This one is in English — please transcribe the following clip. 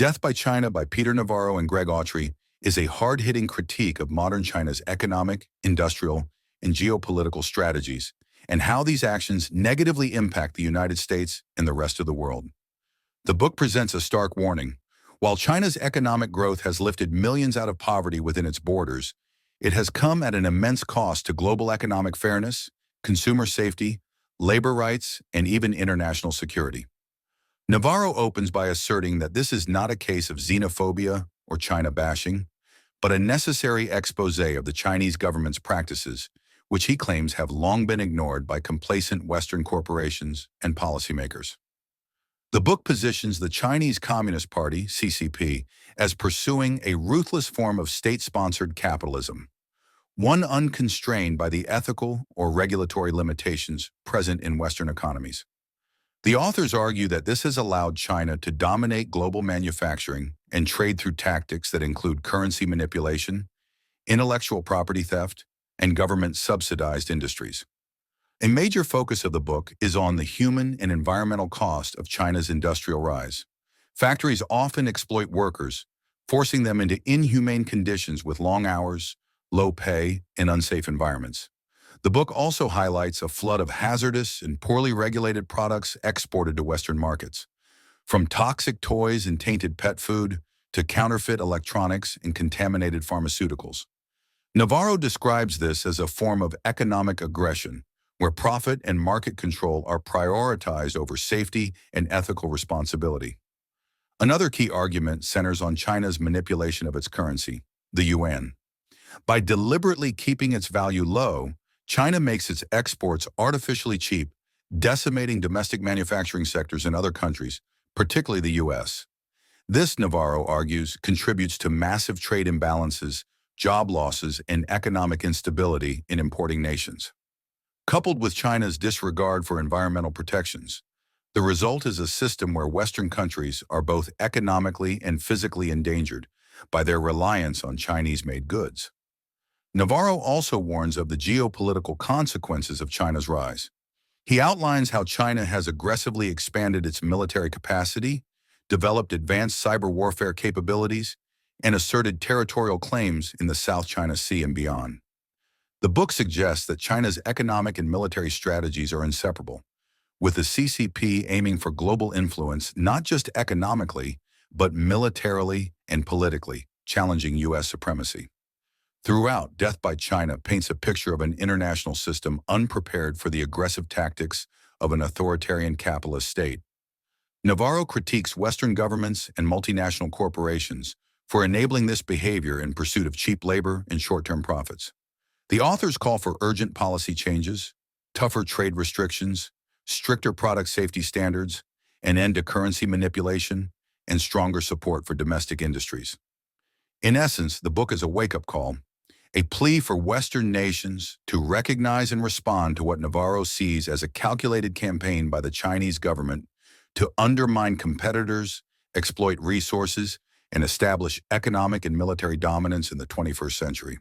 Death by China by Peter Navarro and Greg Autry is a hard-hitting critique of modern China's economic, industrial, and geopolitical strategies and how these actions negatively impact the United States and the rest of the world. The book presents a stark warning. While China's economic growth has lifted millions out of poverty within its borders, it has come at an immense cost to global economic fairness, consumer safety, labor rights, and even international security. Navarro opens by asserting that this is not a case of xenophobia or China bashing, but a necessary exposé of the Chinese government's practices, which he claims have long been ignored by complacent Western corporations and policymakers. The book positions the Chinese Communist Party, CCP, as pursuing a ruthless form of state-sponsored capitalism, one unconstrained by the ethical or regulatory limitations present in Western economies. The authors argue that this has allowed China to dominate global manufacturing and trade through tactics that include currency manipulation, intellectual property theft, and government-subsidized industries. A major focus of the book is on the human and environmental cost of China's industrial rise. Factories often exploit workers, forcing them into inhumane conditions with long hours, low pay, and unsafe environments. The book also highlights a flood of hazardous and poorly regulated products exported to Western markets, from toxic toys and tainted pet food to counterfeit electronics and contaminated pharmaceuticals. Navarro describes this as a form of economic aggression, where profit and market control are prioritized over safety and ethical responsibility. Another key argument centers on China's manipulation of its currency, the yuan. By deliberately keeping its value low, China makes its exports artificially cheap, decimating domestic manufacturing sectors in other countries, particularly the U.S. This, Navarro argues, contributes to massive trade imbalances, job losses, and economic instability in importing nations. Coupled with China's disregard for environmental protections, the result is a system where Western countries are both economically and physically endangered by their reliance on Chinese-made goods. Navarro also warns of the geopolitical consequences of China's rise. He outlines how China has aggressively expanded its military capacity, developed advanced cyber warfare capabilities, and asserted territorial claims in the South China Sea and beyond. The book suggests that China's economic and military strategies are inseparable, with the CCP aiming for global influence not just economically, but militarily and politically, challenging U.S. supremacy. Throughout, Death by China paints a picture of an international system unprepared for the aggressive tactics of an authoritarian capitalist state. Navarro critiques Western governments and multinational corporations for enabling this behavior in pursuit of cheap labor and short-term profits. The authors call for urgent policy changes, tougher trade restrictions, stricter product safety standards, an end to currency manipulation, and stronger support for domestic industries. In essence, the book is a wake-up call, a plea for Western nations to recognize and respond to what Navarro sees as a calculated campaign by the Chinese government to undermine competitors, exploit resources, and establish economic and military dominance in the 21st century.